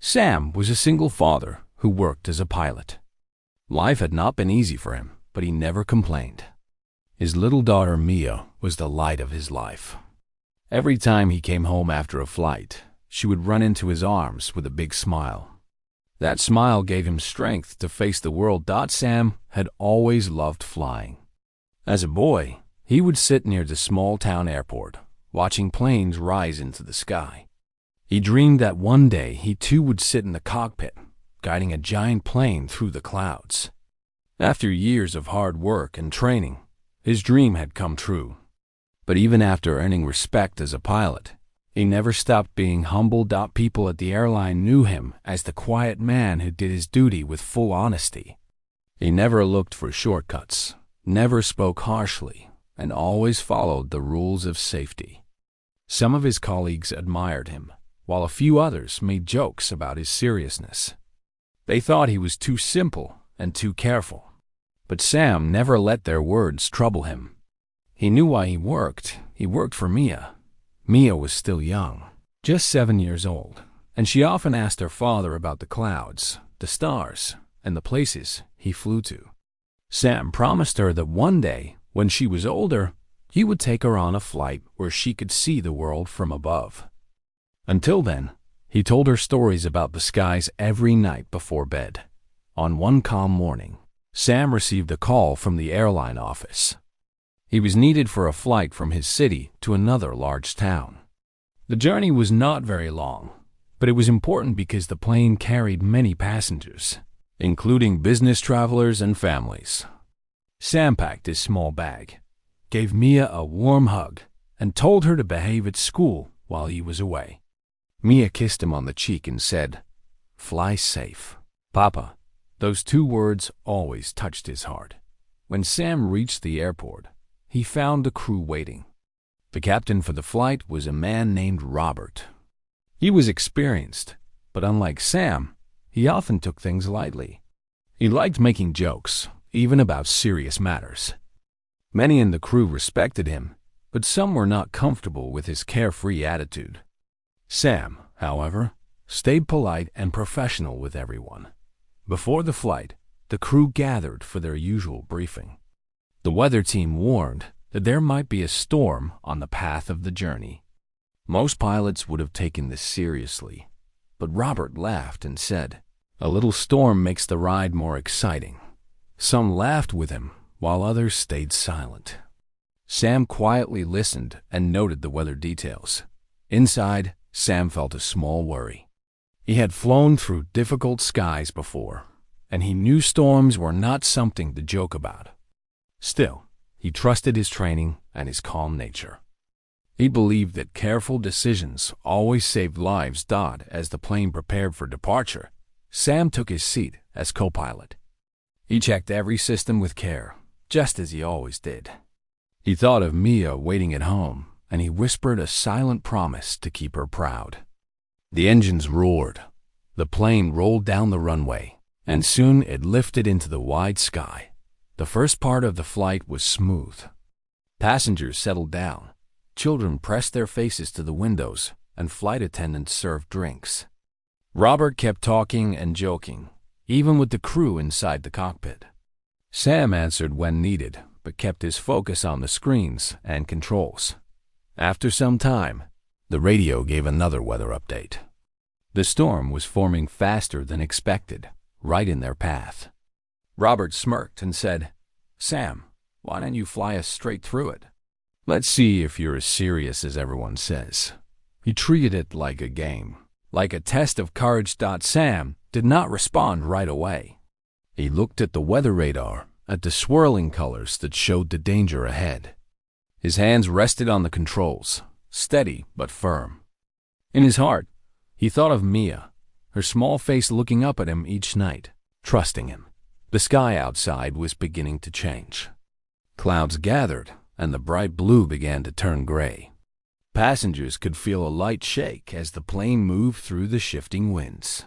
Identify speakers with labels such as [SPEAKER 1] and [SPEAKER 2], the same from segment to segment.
[SPEAKER 1] Sam was a single father who worked as a pilot. Life had not been easy for him, but he never complained. His little daughter Mia was the light of his life. Every time he came home after a flight, she would run into his arms with a big smile. That smile gave him strength to face the world. Sam had always loved flying. As a boy, he would sit near the small town airport, watching planes rise into the sky. He dreamed that one day he too would sit in the cockpit, guiding a giant plane through the clouds. After years of hard work and training, his dream had come true. But even after earning respect as a pilot, he never stopped being humble. People at the airline knew him as the quiet man who did his duty with full honesty. He never looked for shortcuts, never spoke harshly, and always followed the rules of safety. Some of his colleagues admired him, while a few others made jokes about his seriousness. They thought he was too simple and too careful. But Sam never let their words trouble him. He knew why he worked. He worked for Mia. Mia was still young, just 7 years old, and she often asked her father about the clouds, the stars, and the places he flew to. Sam promised her that one day, when she was older, he would take her on a flight where she could see the world from above. Until then, he told her stories about the skies every night before bed. On one calm morning, Sam received a call from the airline office. He was needed for a flight from his city to another large town. The journey was not very long, but it was important because the plane carried many passengers, including business travelers and families. Sam packed his small bag, gave Mia a warm hug, and told her to behave at school while he was away. Mia kissed him on the cheek and said, "Fly safe, Papa." Those 2 words always touched his heart. When Sam reached the airport, he found the crew waiting. The captain for the flight was a man named Robert. He was experienced, but unlike Sam, he often took things lightly. He liked making jokes, even about serious matters. Many in the crew respected him, but some were not comfortable with his carefree attitude. Sam, however, stayed polite and professional with everyone. Before the flight, the crew gathered for their usual briefing. The weather team warned that there might be a storm on the path of the journey. Most pilots would have taken this seriously, but Robert laughed and said, "A little storm makes the ride more exciting." Some laughed with him, while others stayed silent. Sam quietly listened and noted the weather details. Inside, Sam felt a small worry. He had flown through difficult skies before, and he knew storms were not something to joke about. Still, he trusted his training and his calm nature. He believed that careful decisions always saved lives. As the plane prepared for departure, Sam took his seat as co-pilot. He checked every system with care, just as he always did. He thought of Mia waiting at home, and he whispered a silent promise to keep her proud. The engines roared. The plane rolled down the runway, and soon it lifted into the wide sky. The first part of the flight was smooth. Passengers settled down. Children pressed their faces to the windows, and flight attendants served drinks. Robert kept talking and joking, even with the crew inside the cockpit. Sam answered when needed, but kept his focus on the screens and controls. After some time, the radio gave another weather update. The storm was forming faster than expected, right in their path. Robert smirked and said, "Sam, why don't you fly us straight through it? Let's see if you're as serious as everyone says." He treated it like a game, like a test of courage. Sam did not respond right away. He looked at the weather radar, at the swirling colors that showed the danger ahead. His hands rested on the controls, steady but firm. In his heart, he thought of Mia, her small face looking up at him each night, trusting him. The sky outside was beginning to change. Clouds gathered, and the bright blue began to turn gray. Passengers could feel a light shake as the plane moved through the shifting winds.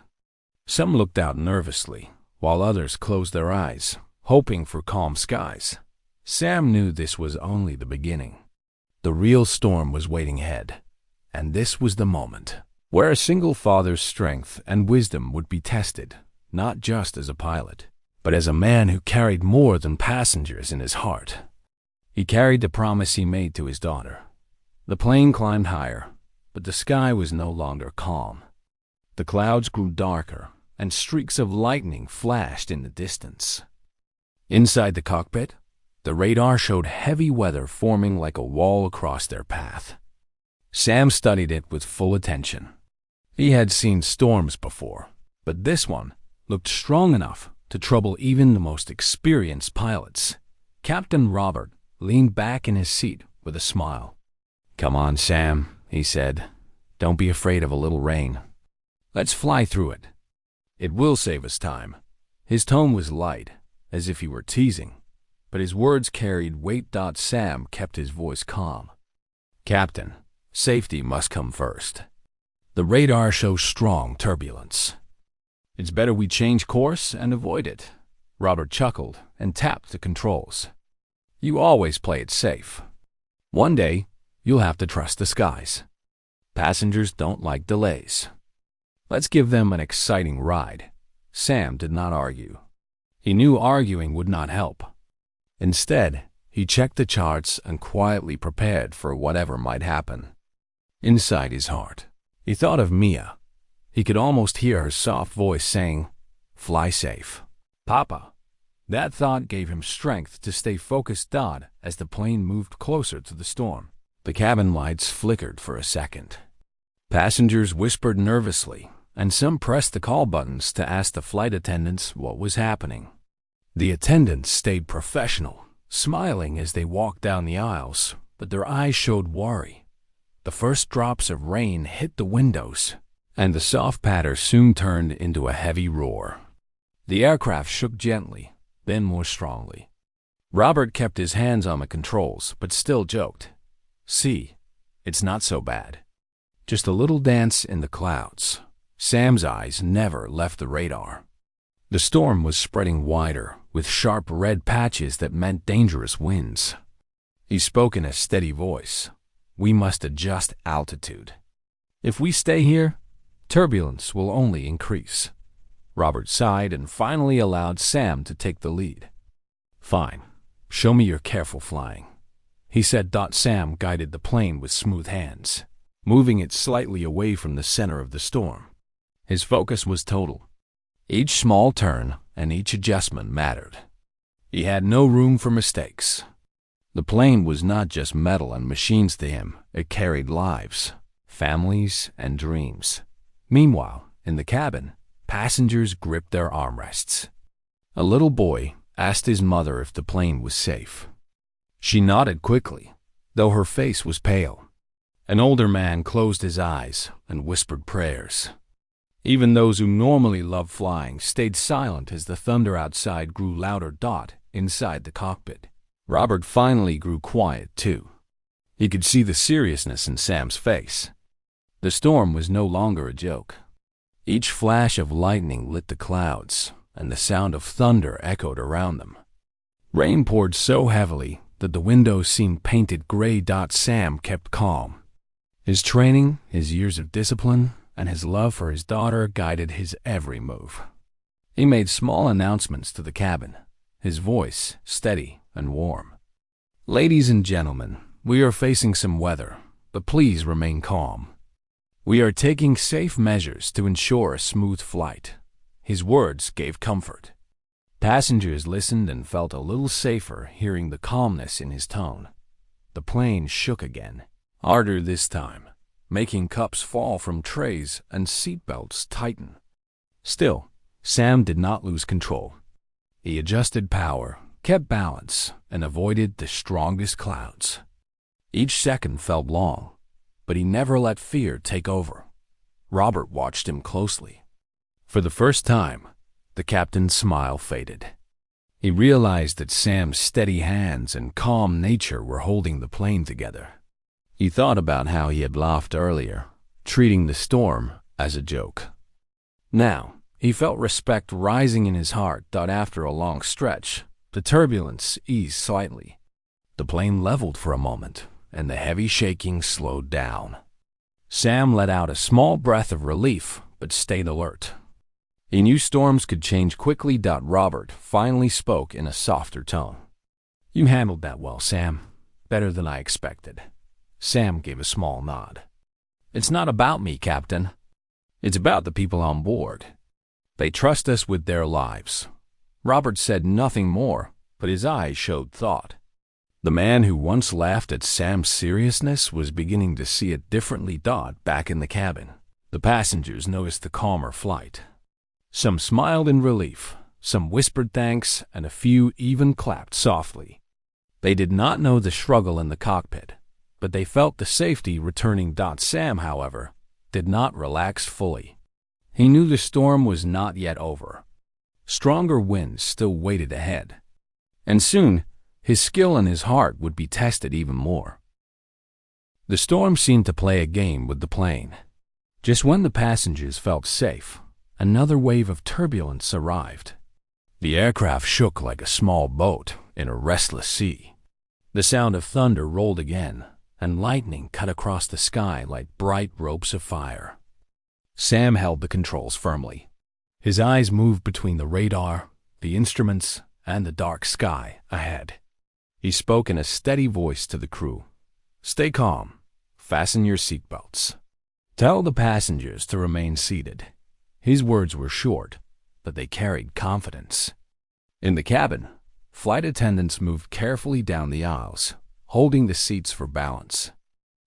[SPEAKER 1] Some looked out nervously, while others closed their eyes, hoping for calm skies. Sam knew this was only the beginning. The real storm was waiting ahead, and this was the moment. where a single father's strength and wisdom would be tested, not just as a pilot, but as a man who carried more than passengers in his heart. He carried the promise he made to his daughter. The plane climbed higher, but the sky was no longer calm. The clouds grew darker, and streaks of lightning flashed in the distance. Inside the cockpit, the radar showed heavy weather forming like a wall across their path. Sam studied it with full attention. He had seen storms before, but this one looked strong enough to trouble even the most experienced pilots. Captain Robert leaned back in his seat with a smile. "Come on, Sam," he said. "Don't be afraid of a little rain. Let's fly through it. It will save us time." His tone was light, as if he were teasing, but his words carried weight. Sam kept his voice calm. "Captain, safety must come first. The radar shows strong turbulence. It's better we change course and avoid it." Robert chuckled and tapped the controls. "You always play it safe. One day, you'll have to trust the skies. Passengers don't like delays. Let's give them an exciting ride." Sam did not argue. He knew arguing would not help. Instead, he checked the charts and quietly prepared for whatever might happen. Inside his heart, he thought of Mia. He could almost hear her soft voice saying, "Fly safe, Papa." That thought gave him strength to stay focused. As the plane moved closer to the storm, the cabin lights flickered for a second. Passengers whispered nervously, and some pressed the call buttons to ask the flight attendants what was happening. The attendants stayed professional, smiling as they walked down the aisles, but their eyes showed worry. The first drops of rain hit the windows, and the soft patter soon turned into a heavy roar. The aircraft shook gently, then more strongly. Robert kept his hands on the controls, but still joked, "See, it's not so bad. Just a little dance in the clouds." Sam's eyes never left the radar. The storm was spreading wider, with sharp red patches that meant dangerous winds. He spoke in a steady voice. "We must adjust altitude. If we stay here, turbulence will only increase." Robert sighed and finally allowed Sam to take the lead. "Fine. Show me your careful flying," he said. Sam guided the plane with smooth hands, moving it slightly away from the center of the storm. His focus was total. Each small turn and each adjustment mattered. He had no room for mistakes. The plane was not just metal and machines to him. It carried lives, families, and dreams. Meanwhile, in the cabin, passengers gripped their armrests. A little boy asked his mother if the plane was safe. She nodded quickly, though her face was pale. An older man closed his eyes and whispered prayers. Even those who normally loved flying stayed silent as the thunder outside grew louder. Inside the cockpit, Robert finally grew quiet too. He could see the seriousness in Sam's face. The storm was no longer a joke. Each flash of lightning lit the clouds, and the sound of thunder echoed around them. Rain poured so heavily that the windows seemed painted gray. Sam kept calm. His training, his years of discipline, and his love for his daughter guided his every move. He made small announcements to the cabin, his voice steady and warm. "Ladies and gentlemen, we are facing some weather, but please remain calm. We are taking safe measures to ensure a smooth flight." His words gave comfort. Passengers listened and felt a little safer hearing the calmness in his tone. The plane shook again, harder this time, making cups fall from trays and seatbelts tighten. Still, Sam did not lose control. He adjusted power, kept balance, and avoided the strongest clouds. Each second felt long, but he never let fear take over. Robert watched him closely. For the first time, the captain's smile faded. He realized that Sam's steady hands and calm nature were holding the plane together. He thought about how he had laughed earlier, treating the storm as a joke. Now, he felt respect rising in his heart. After a long stretch, the turbulence eased slightly. The plane leveled for a moment, and the heavy shaking slowed down. Sam let out a small breath of relief, but stayed alert. He knew storms could change quickly. Robert finally spoke in a softer tone. "You handled that well, Sam. Better than I expected." Sam gave a small nod. "It's not about me, Captain. It's about the people on board. They trust us with their lives." Robert said nothing more, but his eyes showed thought. The man who once laughed at Sam's seriousness was beginning to see it differently. Back in the cabin, the passengers noticed the calmer flight. Some smiled in relief, some whispered thanks, and a few even clapped softly. They did not know the struggle in the cockpit, but they felt the safety returning. Sam, however, did not relax fully. He knew the storm was not yet over. Stronger winds still waited ahead, and soon his skill and his heart would be tested even more. The storm seemed to play a game with the plane. Just when the passengers felt safe, another wave of turbulence arrived. The aircraft shook like a small boat in a restless sea. The sound of thunder rolled again, and lightning cut across the sky like bright ropes of fire. Sam held the controls firmly. His eyes moved between the radar, the instruments, and the dark sky ahead. He spoke in a steady voice to the crew. "Stay calm. Fasten your seatbelts. Tell the passengers to remain seated." His words were short, but they carried confidence. In the cabin, flight attendants moved carefully down the aisles, holding the seats for balance.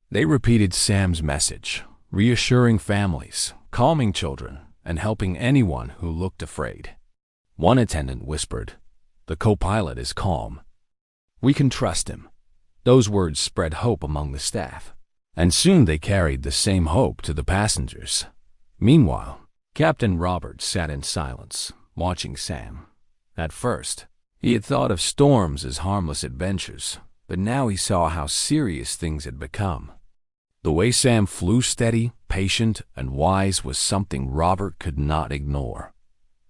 [SPEAKER 1] They repeated Sam's message, reassuring families, calming children, and helping anyone who looked afraid. One attendant whispered, "The co-pilot is calm. We can trust him." Those words spread hope among the staff, and soon they carried the same hope to the passengers. Meanwhile, Captain Robert sat in silence, watching Sam. At first, he had thought of storms as harmless adventures, but now he saw how serious things had become. The way Sam flew steady, patient, and wise was something Robert could not ignore.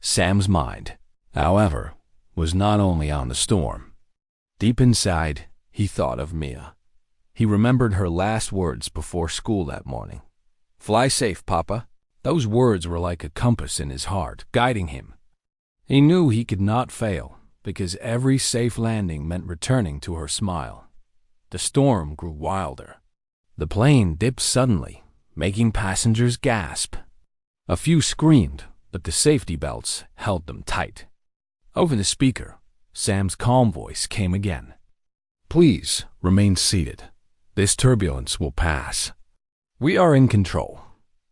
[SPEAKER 1] Sam's mind, however, was not only on the storm. Deep inside, he thought of Mia. He remembered her last words before school that morning. "Fly safe, Papa." Those words were like a compass in his heart, guiding him. He knew he could not fail, because every safe landing meant returning to her smile. The storm grew wilder. The plane dipped suddenly, making passengers gasp. A few screamed, but the safety belts held them tight. Over the speaker, Sam's calm voice came again. "Please remain seated. This turbulence will pass. We are in control."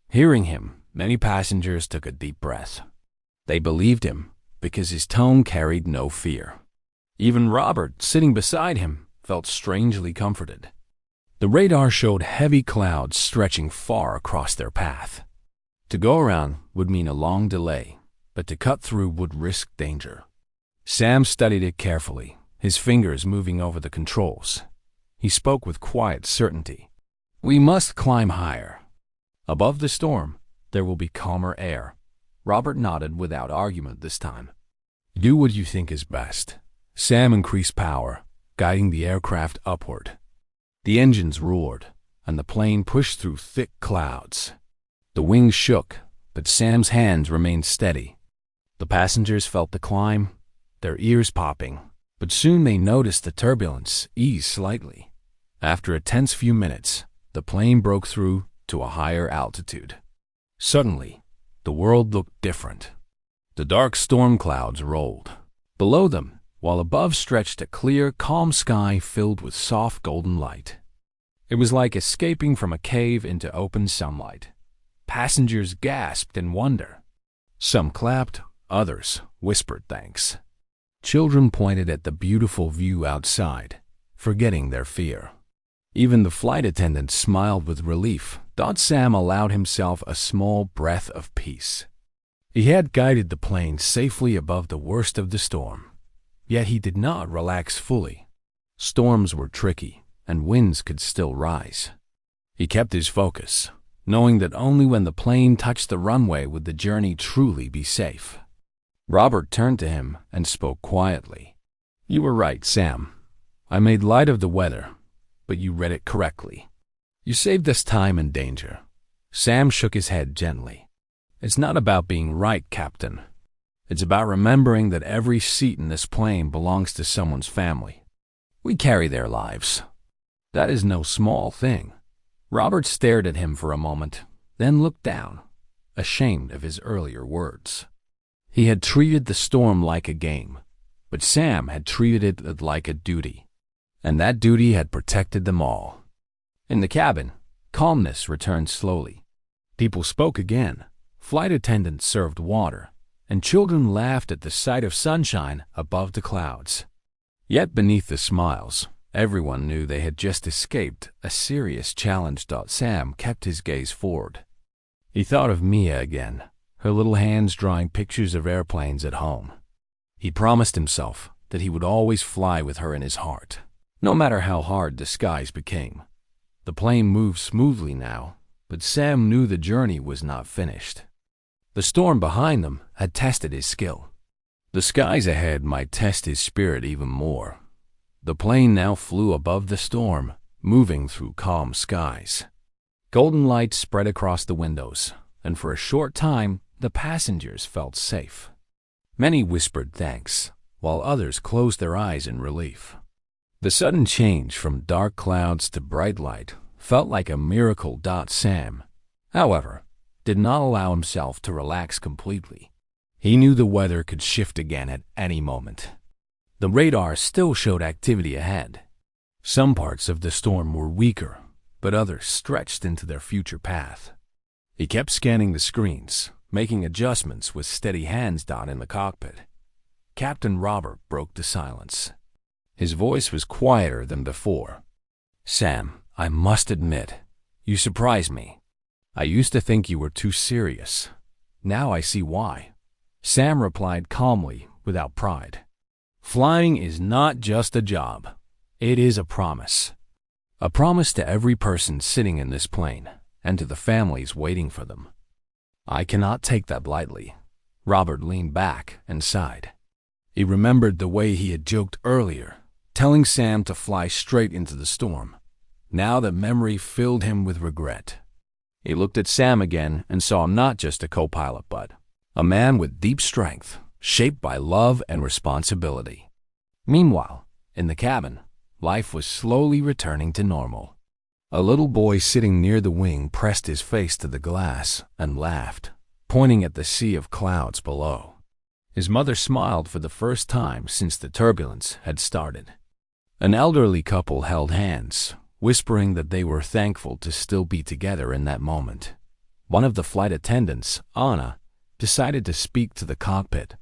[SPEAKER 1] Hearing him, many passengers took a deep breath. They believed him because his tone carried no fear. Even Robert, sitting beside him, felt strangely comforted. The radar showed heavy clouds stretching far across their path. To go around would mean a long delay, but to cut through would risk danger. Sam studied it carefully, his fingers moving over the controls. He spoke with quiet certainty. "We must climb higher. Above the storm, there will be calmer air." Robert nodded without argument this time. "Do what you think is best." Sam increased power, guiding the aircraft upward. The engines roared, and the plane pushed through thick clouds. The wings shook, but Sam's hands remained steady. The passengers felt the climb, their ears popping, but soon they noticed the turbulence ease slightly. After a tense few minutes, the plane broke through to a higher altitude. Suddenly, the world looked different. The dark storm clouds rolled. Below them, while above stretched a clear, calm sky filled with soft golden light. It was like escaping from a cave into open sunlight. Passengers gasped in wonder. Some clapped, others whispered thanks. Children pointed at the beautiful view outside, forgetting their fear. Even the flight attendants smiled with relief. Sam allowed himself a small breath of peace. He had guided the plane safely above the worst of the storm, yet he did not relax fully. Storms were tricky, and winds could still rise. He kept his focus, knowing that only when the plane touched the runway would the journey truly be safe. Robert turned to him and spoke quietly. "You were right, Sam. I made light of the weather, but you read it correctly. You saved us time and danger, Sam shook his head gently. It's not about being right, Captain. It's about remembering that every seat in this plane belongs to someone's family. We carry their lives. That is no small thing. Robert stared at him for a moment, then looked down, ashamed of his earlier words. He had treated the storm like a game, but Sam had treated it like a duty, and that duty had protected them all. In the cabin, calmness returned slowly. People spoke again, flight attendants served water, and children laughed at the sight of sunshine above the clouds. Yet beneath the smiles, everyone knew they had just escaped a serious challenge. Sam kept his gaze forward. He thought of Mia again, her little hands drawing pictures of airplanes at home. He promised himself that he would always fly with her in his heart, no matter how hard the skies became. The plane moved smoothly now, but Sam knew the journey was not finished. The storm behind them had tested his skill. The skies ahead might test his spirit even more. The plane now flew above the storm, moving through calm skies. Golden light spread across the windows, and for a short time, the passengers felt safe. Many whispered thanks, while others closed their eyes in relief. The sudden change from dark clouds to bright light felt like a miracle. Sam, however, did not allow himself to relax completely. He knew the weather could shift again at any moment. The radar still showed activity ahead. Some parts of the storm were weaker, but others stretched into their future path. He kept scanning the screens, making adjustments with steady hands. In the cockpit, Captain Robert broke the silence. His voice was quieter than before. Sam, I must admit, you surprised me. I used to think you were too serious. Now I see why. Sam replied calmly, without pride. Flying is not just a job. It is a promise. A promise to every person sitting in this plane, and to the families waiting for them. I cannot take that lightly. Robert leaned back and sighed. He remembered the way he had joked earlier, telling Sam to fly straight into the storm. Now the memory filled him with regret. He looked at Sam again and saw not just a co-pilot, but a man with deep strength, shaped by love and responsibility. Meanwhile, in the cabin, life was slowly returning to normal. A little boy sitting near the wing pressed his face to the glass and laughed, pointing at the sea of clouds below. His mother smiled for the first time since the turbulence had started. An elderly couple held hands, whispering that they were thankful to still be together in that moment. One of the flight attendants, Anna, decided to speak to the cockpit.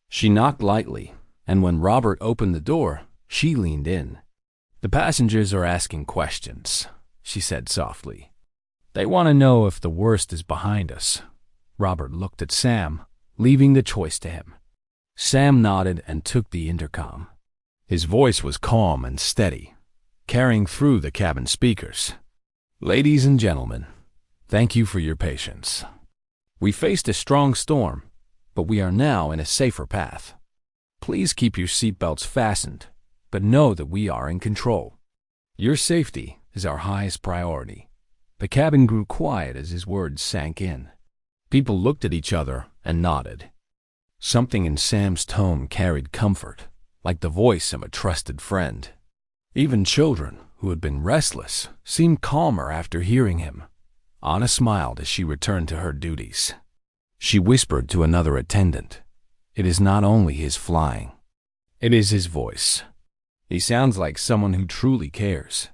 [SPEAKER 1] She knocked lightly, and when Robert opened the door, she leaned in. The passengers are asking questions, she said softly. They want to know if the worst is behind us. Robert looked at Sam, leaving the choice to him. Sam nodded and took the intercom. His voice was calm and steady, carrying through the cabin speakers. Ladies and gentlemen, thank you for your patience. We faced a strong storm, but we are now in a safer path. Please keep your seatbelts fastened, but know that we are in control. Your safety is our highest priority. The cabin grew quiet as his words sank in. People looked at each other and nodded. Something in Sam's tone carried comfort, like the voice of a trusted friend. Even children, who had been restless, seemed calmer after hearing him. Anna smiled as she returned to her duties. She whispered to another attendant, "It is not only his flying. It is his voice. He sounds like someone who truly cares."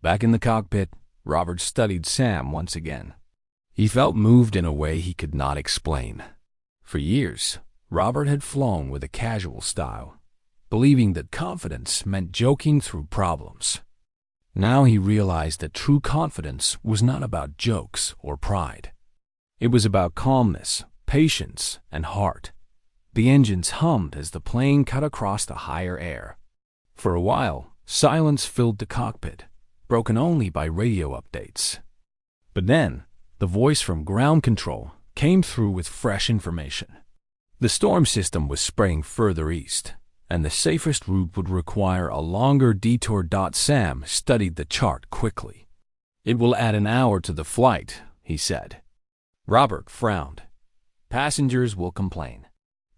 [SPEAKER 1] Back in the cockpit, Robert studied Sam once again. He felt moved in a way he could not explain. For years, Robert had flown with a casual style, believing that confidence meant joking through problems. Now he realized that true confidence was not about jokes or pride. It was about calmness, patience, and heart. The engines hummed as the plane cut across the higher air. For a while, silence filled the cockpit, broken only by radio updates. But then, the voice from ground control came through with fresh information. The storm system was spreading further east, and the safest route would require a longer detour. Sam studied the chart quickly. It will add an hour to the flight, he said. Robert frowned. Passengers will complain.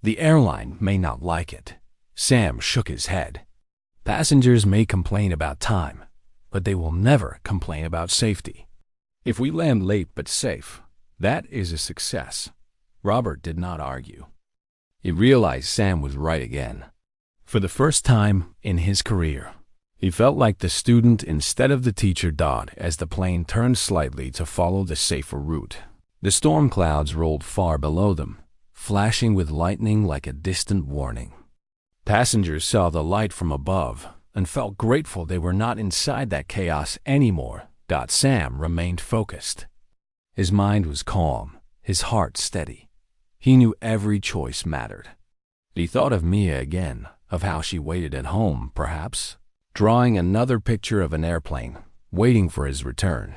[SPEAKER 1] The airline may not like it. Sam shook his head. Passengers may complain about time, but they will never complain about safety. If we land late but safe, that is a success. Robert did not argue. He realized Sam was right again. For the first time in his career, he felt like the student instead of the teacher as the plane turned slightly to follow the safer route. The storm clouds rolled far below them, flashing with lightning like a distant warning. Passengers saw the light from above and felt grateful they were not inside that chaos anymore. Sam remained focused. His mind was calm, his heart steady. He knew every choice mattered. He thought of Mia again, of how she waited at home, perhaps, drawing another picture of an airplane, waiting for his return.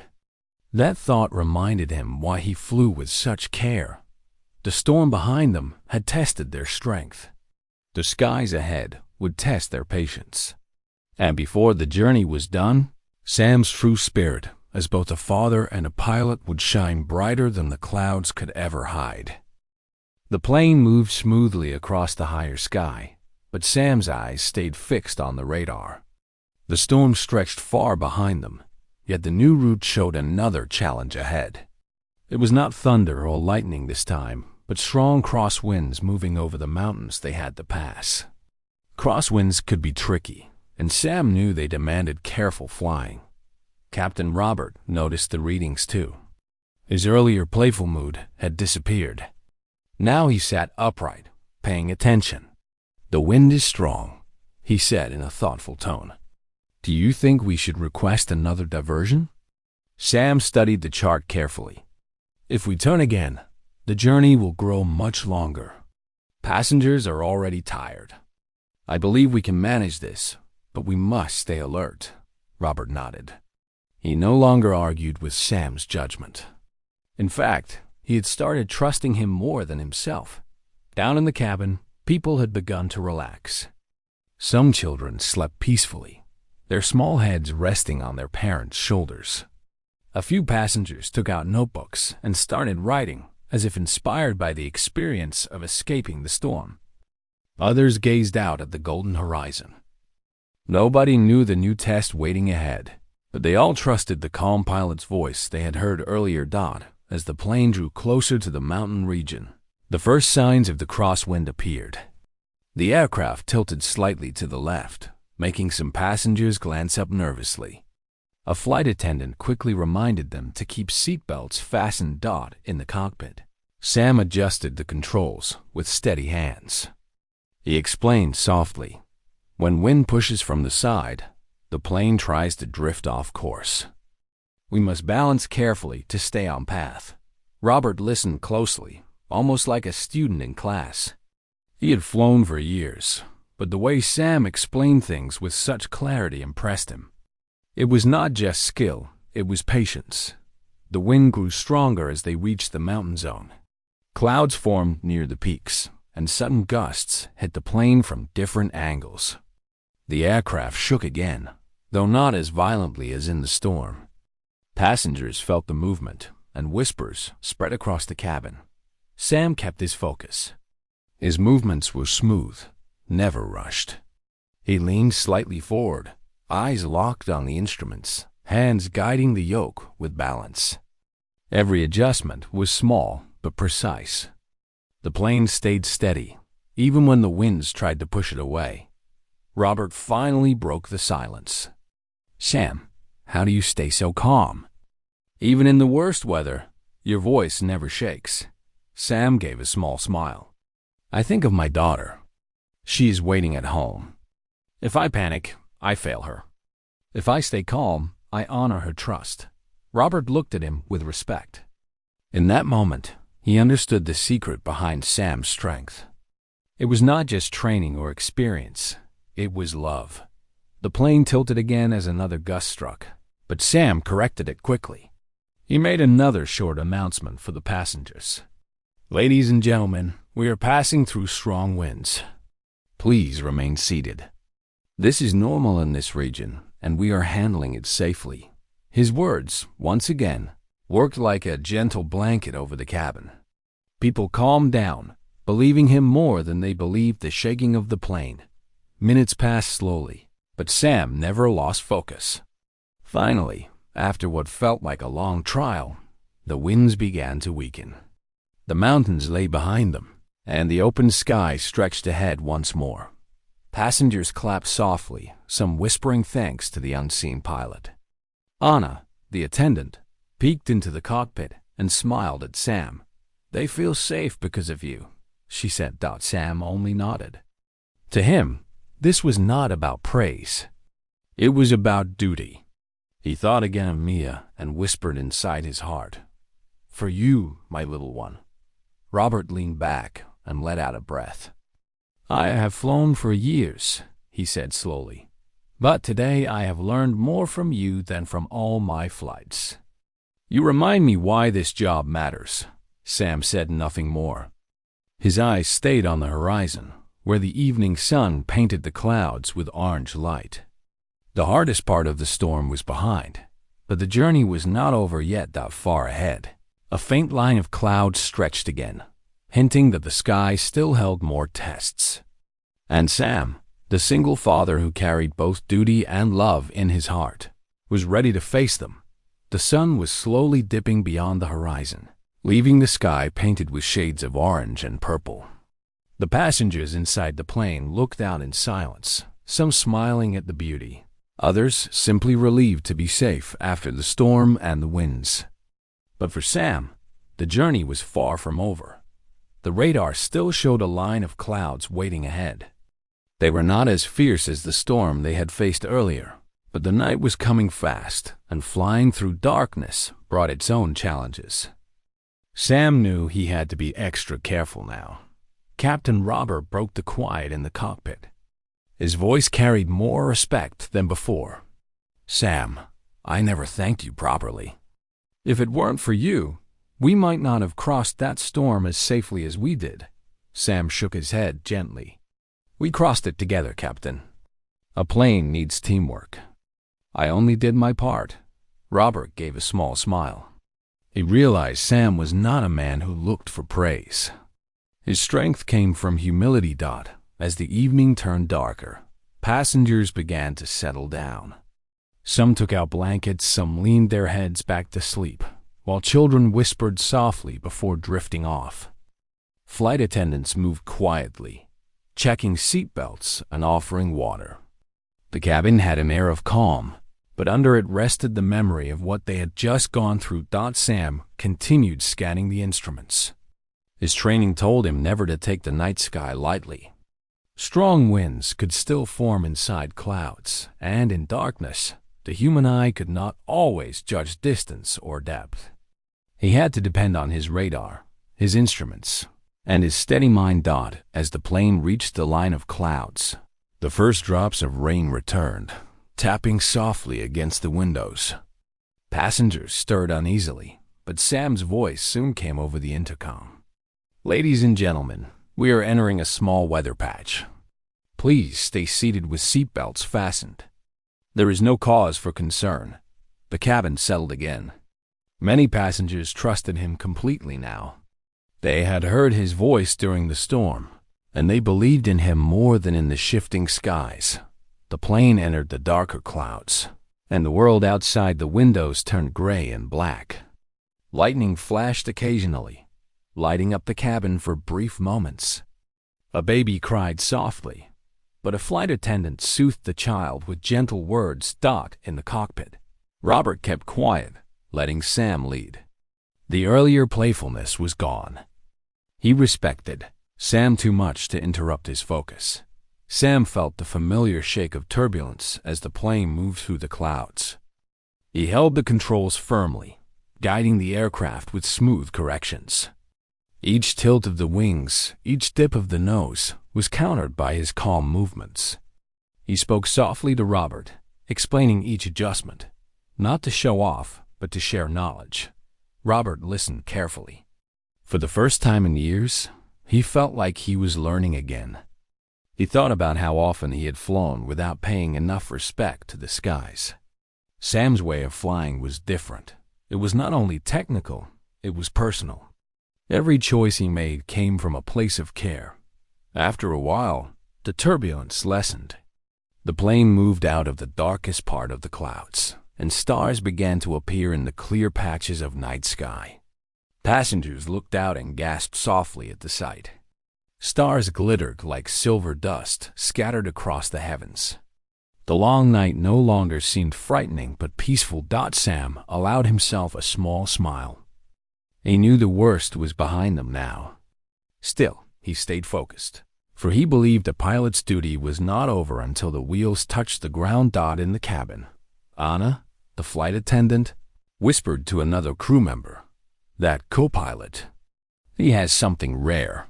[SPEAKER 1] That thought reminded him why he flew with such care. The storm behind them had tested their strength. The skies ahead would test their patience. And before the journey was done, Sam's true spirit as both a father and a pilot would shine brighter than the clouds could ever hide. The plane moved smoothly across the higher sky, but Sam's eyes stayed fixed on the radar. The storm stretched far behind them, yet the new route showed another challenge ahead. It was not thunder or lightning this time, but strong crosswinds moving over the mountains they had to pass. Crosswinds could be tricky, and Sam knew they demanded careful flying. Captain Robert noticed the readings too. His earlier playful mood had disappeared. Now he sat upright, paying attention. "The wind is strong," he said in a thoughtful tone. "Do you think we should request another diversion?" Sam studied the chart carefully. "If we turn again, the journey will grow much longer. Passengers are already tired. I believe we can manage this, but we must stay alert." Robert nodded. He no longer argued with Sam's judgment. In fact, he had started trusting him more than himself. Down in the cabin, people had begun to relax. Some children slept peacefully, their small heads resting on their parents' shoulders. A few passengers took out notebooks and started writing, as if inspired by the experience of escaping the storm. Others gazed out at the golden horizon. Nobody knew the new test waiting ahead, but they all trusted the calm pilot's voice they had heard earlier. As the plane drew closer to the mountain region, the first signs of the crosswind appeared. The aircraft tilted slightly to the left, making some passengers glance up nervously. A flight attendant quickly reminded them to keep seatbelts fastened. In the cockpit, Sam adjusted the controls with steady hands. He explained softly, "When wind pushes from the side, the plane tries to drift off course. We must balance carefully to stay on path." Robert listened closely, almost like a student in class. He had flown for years, but the way Sam explained things with such clarity impressed him. It was not just skill, it was patience. The wind grew stronger as they reached the mountain zone. Clouds formed near the peaks, and sudden gusts hit the plane from different angles. The aircraft shook again, though not as violently as in the storm. Passengers felt the movement, and whispers spread across the cabin. Sam kept his focus. His movements were smooth, never rushed. He leaned slightly forward, eyes locked on the instruments, hands guiding the yoke with balance. Every adjustment was small but precise. The plane stayed steady, even when the winds tried to push it away. Robert finally broke the silence. "Sam, how do you stay so calm? Even in the worst weather, your voice never shakes." Sam gave a small smile. "I think of my daughter. She is waiting at home. If I panic, I fail her. If I stay calm, I honor her trust." Robert looked at him with respect. In that moment, he understood the secret behind Sam's strength. It was not just training or experience, it was love. The plane tilted again as another gust struck, but Sam corrected it quickly. He made another short announcement for the passengers. "Ladies and gentlemen, we are passing through strong winds. Please remain seated. This is normal in this region, and we are handling it safely." His words, once again, worked like a gentle blanket over the cabin. People calmed down, believing him more than they believed the shaking of the plane. Minutes passed slowly, but Sam never lost focus. Finally, after what felt like a long trial, the winds began to weaken. The mountains lay behind them, and the open sky stretched ahead once more. Passengers clapped softly, some whispering thanks to the unseen pilot. Anna, the attendant, peeked into the cockpit and smiled at Sam. "They feel safe because of you," she said. Sam only nodded. To him, this was not about praise. It was about duty. He thought again of Mia and whispered inside his heart, "For you, my little one." Robert leaned back and let out a breath. "I have flown for years," he said slowly, "but today I have learned more from you than from all my flights." "You remind me why this job matters." Sam said nothing more. His eyes stayed on the horizon, where the evening sun painted the clouds with orange light. The hardest part of the storm was behind, but the journey was not over yet. That far ahead, a faint line of clouds stretched again, hinting that the sky still held more tests. And Sam, the single father who carried both duty and love in his heart, was ready to face them. The sun was slowly dipping beyond the horizon, leaving the sky painted with shades of orange and purple. The passengers inside the plane looked out in silence, some smiling at the beauty, others simply relieved to be safe after the storm and the winds. But for Sam, the journey was far from over. The radar still showed a line of clouds waiting ahead. They were not as fierce as the storm they had faced earlier, but the night was coming fast, and flying through darkness brought its own challenges. Sam knew he had to be extra careful now. Captain Robert broke the quiet in the cockpit. His voice carried more respect than before. "Sam, I never thanked you properly. If it weren't for you, we might not have crossed that storm as safely as we did." Sam shook his head gently. "We crossed it together, Captain. A plane needs teamwork. I only did my part." Robert gave a small smile. He realized Sam was not a man who looked for praise. His strength came from humility. As the evening turned darker, passengers began to settle down. Some took out blankets, some leaned their heads back to sleep, while children whispered softly before drifting off. Flight attendants moved quietly, checking seatbelts and offering water. The cabin had an air of calm, but under it rested the memory of what they had just gone through. Sam continued scanning the instruments. His training told him never to take the night sky lightly. Strong winds could still form inside clouds, and in darkness, the human eye could not always judge distance or depth. He had to depend on his radar, his instruments, and his steady mind. As the plane reached the line of clouds, the first drops of rain returned, tapping softly against the windows. Passengers stirred uneasily, but Sam's voice soon came over the intercom. "Ladies and gentlemen, we are entering a small weather patch. Please stay seated with seatbelts fastened. There is no cause for concern." The cabin settled again. Many passengers trusted him completely now. They had heard his voice during the storm, and they believed in him more than in the shifting skies. The plane entered the darker clouds, and the world outside the windows turned gray and black. Lightning flashed occasionally, lighting up the cabin for brief moments. A baby cried softly, but a flight attendant soothed the child with gentle words. In the cockpit, Robert kept quiet, letting Sam lead. The earlier playfulness was gone. He respected Sam too much to interrupt his focus. Sam felt the familiar shake of turbulence as the plane moved through the clouds. He held the controls firmly, guiding the aircraft with smooth corrections. Each tilt of the wings, each dip of the nose, was countered by his calm movements. He spoke softly to Robert, explaining each adjustment, not to show off, but to share knowledge. Robert listened carefully. For the first time in years, he felt like he was learning again. He thought about how often he had flown without paying enough respect to the skies. Sam's way of flying was different. It was not only technical, it was personal. Every choice he made came from a place of care. After a while, the turbulence lessened. The plane moved out of the darkest part of the clouds, and stars began to appear in the clear patches of night sky. Passengers looked out and gasped softly at the sight. Stars glittered like silver dust scattered across the heavens. The long night no longer seemed frightening but peaceful. Sam allowed himself a small smile. He knew the worst was behind them now. Still, he stayed focused, for he believed a pilot's duty was not over until the wheels touched the ground. In the cabin, Anna, the flight attendant, whispered to another crew member, "That co-pilot, he has something rare.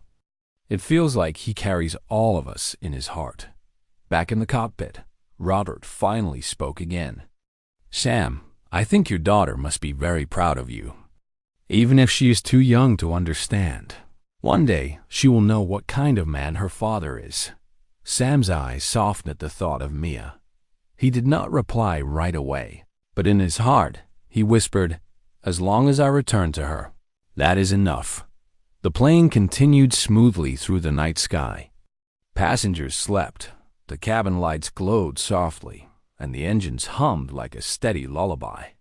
[SPEAKER 1] It feels like he carries all of us in his heart." Back in the cockpit, Robert finally spoke again. "Sam, I think your daughter must be very proud of you. Even if she is too young to understand, one day she will know what kind of man her father is." Sam's eyes softened at the thought of Mia. He did not reply right away, but in his heart, he whispered, "As long as I return to her, that is enough." The plane continued smoothly through the night sky. Passengers slept, the cabin lights glowed softly, and the engines hummed like a steady lullaby.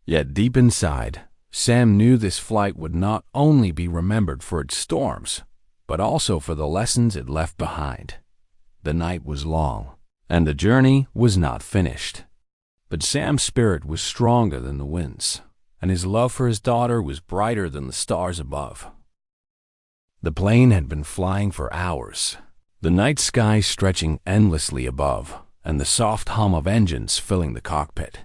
[SPEAKER 1] Yet deep inside, Sam knew this flight would not only be remembered for its storms, but also for the lessons it left behind. The night was long, and the journey was not finished. But Sam's spirit was stronger than the winds, and his love for his daughter was brighter than the stars above. The plane had been flying for hours, the night sky stretching endlessly above, and the soft hum of engines filling the cockpit.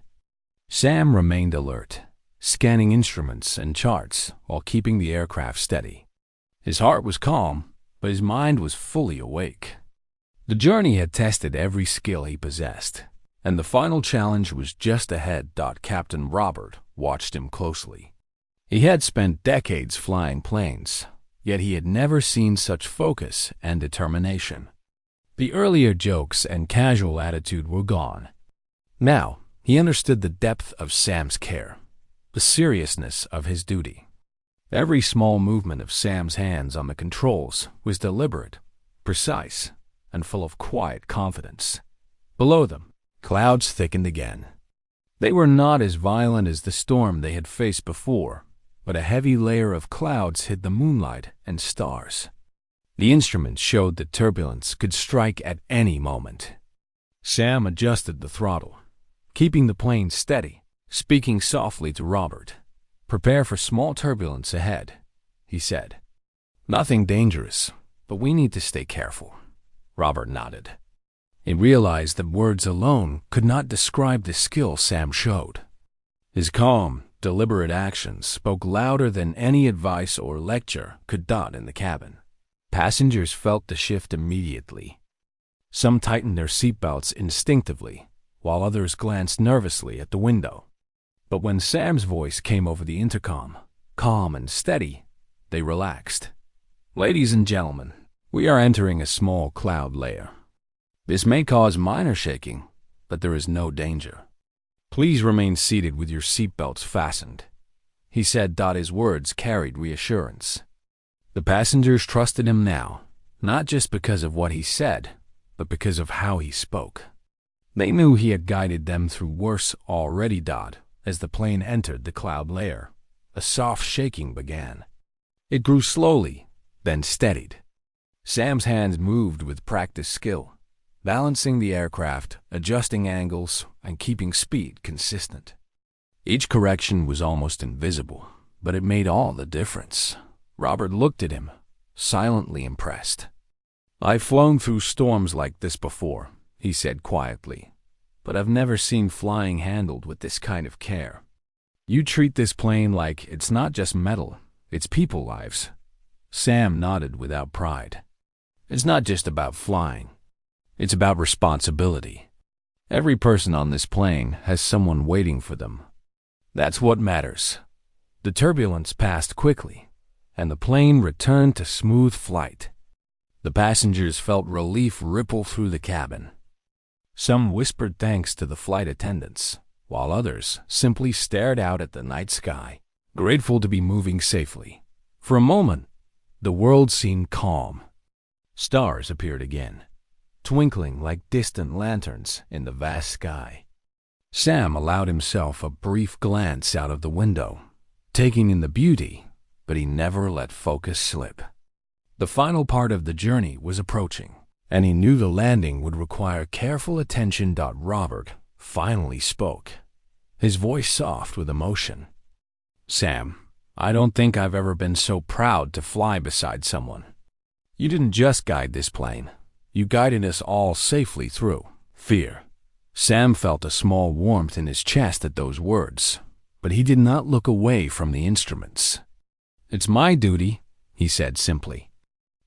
[SPEAKER 1] Sam remained alert, scanning instruments and charts while keeping the aircraft steady. His heart was calm, but his mind was fully awake. The journey had tested every skill he possessed, and the final challenge was just ahead. Captain Robert watched him closely. He had spent decades flying planes, yet he had never seen such focus and determination. The earlier jokes and casual attitude were gone. Now, he understood the depth of Sam's care, the seriousness of his duty. Every small movement of Sam's hands on the controls was deliberate, precise, and full of quiet confidence. Below them, clouds thickened again. They were not as violent as the storm they had faced before, but a heavy layer of clouds hid the moonlight and stars. The instruments showed that turbulence could strike at any moment. Sam adjusted the throttle, keeping the plane steady, speaking softly to Robert. "Prepare for small turbulence ahead," he said. "Nothing dangerous, but we need to stay careful." Robert nodded. He realized that words alone could not describe the skill Sam showed. His calm, deliberate actions spoke louder than any advice or lecture could. In the cabin, passengers felt the shift immediately. Some tightened their seatbelts instinctively, while others glanced nervously at the window. But when Sam's voice came over the intercom, calm and steady, they relaxed. "Ladies and gentlemen, we are entering a small cloud layer. This may cause minor shaking, but there is no danger. Please remain seated with your seatbelts fastened," he said. His words carried reassurance. The passengers trusted him now, not just because of what he said, but because of how he spoke. They knew he had guided them through worse already. As the plane entered the cloud layer, a soft shaking began. It grew slowly, then steadied. Sam's hands moved with practiced skill, balancing the aircraft, adjusting angles, and keeping speed consistent. Each correction was almost invisible, but it made all the difference. Robert looked at him, silently impressed. "I've flown through storms like this before," he said quietly, "but I've never seen flying handled with this kind of care. You treat this plane like it's not just metal, it's people lives." Sam nodded without pride. "It's not just about flying. It's about responsibility. Every person on this plane has someone waiting for them. That's what matters." The turbulence passed quickly, and the plane returned to smooth flight. The passengers felt relief ripple through the cabin. Some whispered thanks to the flight attendants, while others simply stared out at the night sky, grateful to be moving safely. For a moment, the world seemed calm. Stars appeared again, twinkling like distant lanterns in the vast sky. Sam allowed himself a brief glance out of the window, taking in the beauty, but he never let focus slip. The final part of the journey was approaching, and he knew the landing would require careful attention. Robert finally spoke, his voice soft with emotion. "Sam, I don't think I've ever been so proud to fly beside someone. You didn't just guide this plane. You guided us all safely through fear." Sam felt a small warmth in his chest at those words, but he did not look away from the instruments. "It's my duty," he said simply,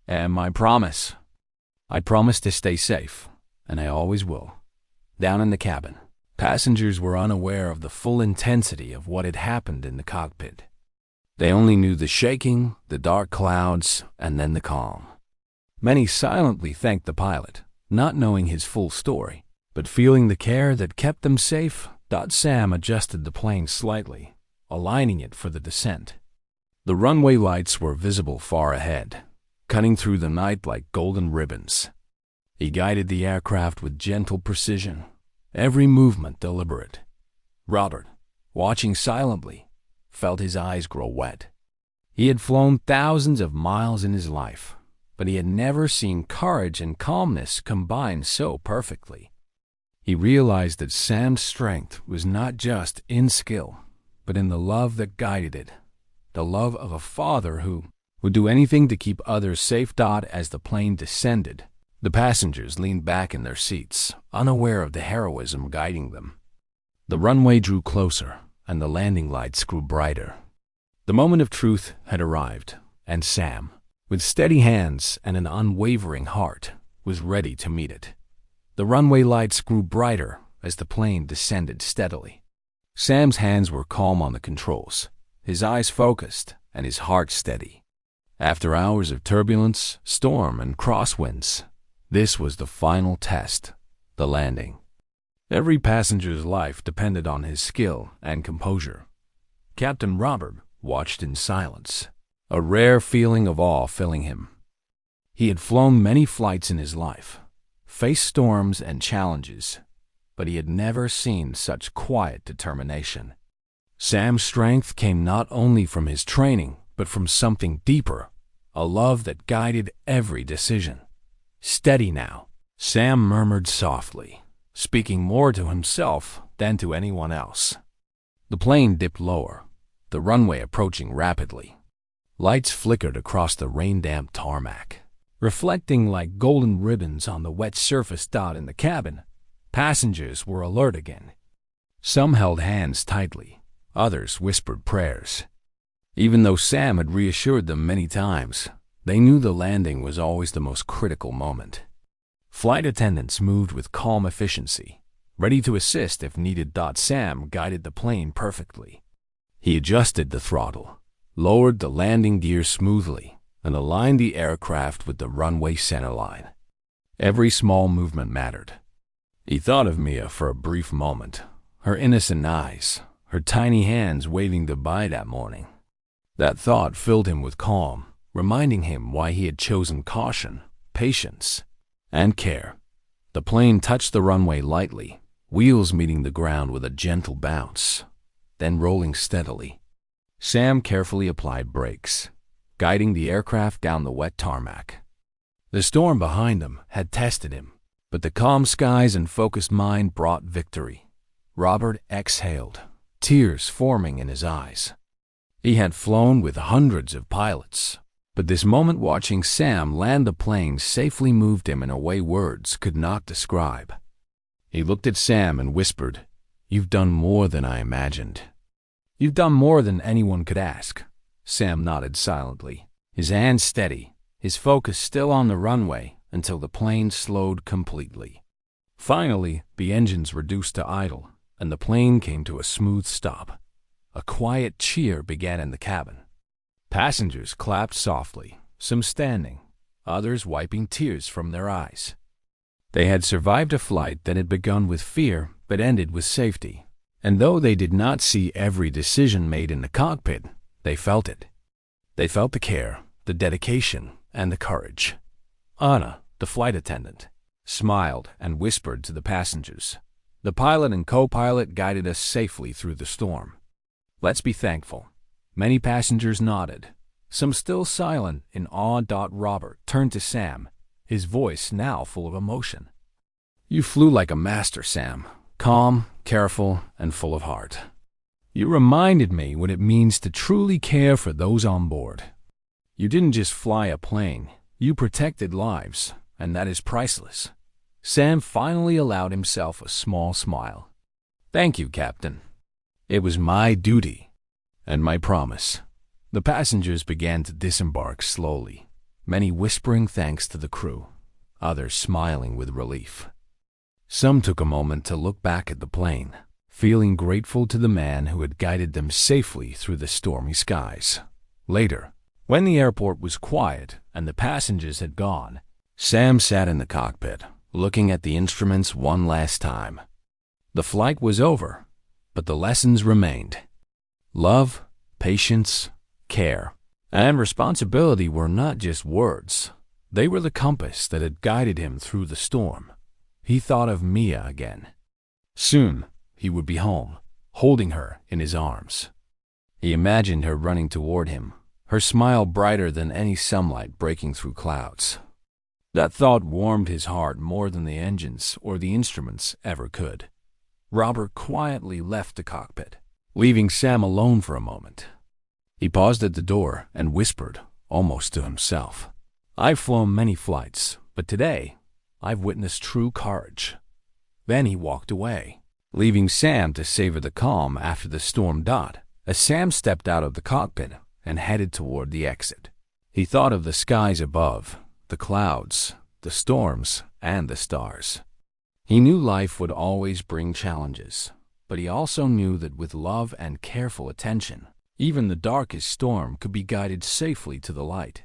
[SPEAKER 1] "and I promise to stay safe, and I always will." Down in the cabin, passengers were unaware of the full intensity of what had happened in the cockpit. They only knew the shaking, the dark clouds, and then the calm. Many silently thanked the pilot, not knowing his full story, but feeling the care that kept them safe. Sam adjusted the plane slightly, aligning it for the descent. The runway lights were visible far ahead, cutting through the night like golden ribbons. He guided the aircraft with gentle precision, every movement deliberate. Robert, watching silently, felt his eyes grow wet. He had flown thousands of miles in his life, but he had never seen courage and calmness combine so perfectly. He realized that Sam's strength was not just in skill, but in the love that guided it, the love of a father who would do anything to keep others safe. As the plane descended, the passengers leaned back in their seats, unaware of the heroism guiding them. The runway drew closer, and the landing lights grew brighter. The moment of truth had arrived, and Sam, with steady hands and an unwavering heart, was ready to meet it. The runway lights grew brighter as the plane descended steadily. Sam's hands were calm on the controls, his eyes focused, and his heart steady. After hours of turbulence, storm, and crosswinds, this was the final test, the landing. Every passenger's life depended on his skill and composure. Captain Robert watched in silence, a rare feeling of awe filling him. He had flown many flights in his life, faced storms and challenges, but he had never seen such quiet determination. Sam's strength came not only from his training, but from something deeper, a love that guided every decision. "Steady now," Sam murmured softly, speaking more to himself than to anyone else. The plane dipped lower, the runway approaching rapidly. Lights flickered across the rain-damp tarmac, reflecting like golden ribbons on the wet surface. In the cabin, passengers were alert again. Some held hands tightly, others whispered prayers. Even though Sam had reassured them many times, they knew the landing was always the most critical moment. Flight attendants moved with calm efficiency, ready to assist if needed. Sam guided the plane perfectly. He adjusted the throttle, lowered the landing gear smoothly, and aligned the aircraft with the runway centerline. Every small movement mattered. He thought of Mia for a brief moment, her innocent eyes, her tiny hands waving goodbye that morning. That thought filled him with calm, reminding him why he had chosen caution, patience, and care. The plane touched the runway lightly, wheels meeting the ground with a gentle bounce, then rolling steadily. Sam carefully applied brakes, guiding the aircraft down the wet tarmac. The storm behind them had tested him, but the calm skies and focused mind brought victory. Robert exhaled, tears forming in his eyes. He had flown with hundreds of pilots, but this moment watching Sam land the plane safely moved him in a way words could not describe. He looked at Sam and whispered, "You've done more than I imagined." "You've done more than anyone could ask." Sam nodded silently, his hands steady, his focus still on the runway until the plane slowed completely. Finally, the engines reduced to idle, and the plane came to a smooth stop. A quiet cheer began in the cabin. Passengers clapped softly, some standing, others wiping tears from their eyes. They had survived a flight that had begun with fear but ended with safety. And though they did not see every decision made in the cockpit, they felt it. They felt the care, the dedication, and the courage. Anna, the flight attendant, smiled and whispered to the passengers. The pilot and co-pilot guided us safely through the storm. Let's be thankful. Many passengers nodded, some still silent in awe. Robert turned to Sam, his voice now full of emotion. You flew like a master, Sam, calm, careful, and full of heart. You reminded me what it means to truly care for those on board. You didn't just fly a plane, you protected lives, and that is priceless. Sam finally allowed himself a small smile. Thank you, Captain. It was my duty and my promise. The passengers began to disembark slowly, many whispering thanks to the crew, others smiling with relief. Some took a moment to look back at the plane, feeling grateful to the man who had guided them safely through the stormy skies. Later, when the airport was quiet and the passengers had gone, Sam sat in the cockpit, looking at the instruments one last time. The flight was over, but the lessons remained. Love, patience, care, and responsibility were not just words. They were the compass that had guided him through the storm. He thought of Mia again. Soon, he would be home, holding her in his arms. He imagined her running toward him, her smile brighter than any sunlight breaking through clouds. That thought warmed his heart more than the engines or the instruments ever could. Robert quietly left the cockpit, leaving Sam alone for a moment. He paused at the door and whispered, almost to himself, I've flown many flights, but today I've witnessed true courage. Then he walked away, leaving Sam to savor the calm after the storm. As Sam stepped out of the cockpit and headed toward the exit, he thought of the skies above, the clouds, the storms, and the stars. He knew life would always bring challenges, but he also knew that with love and careful attention, even the darkest storm could be guided safely to the light.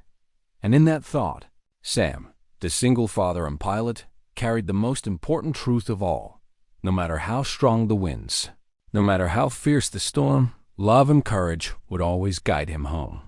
[SPEAKER 1] And in that thought, Sam, the single father and pilot, carried the most important truth of all. No matter how strong the winds, no matter how fierce the storm, love and courage would always guide him home.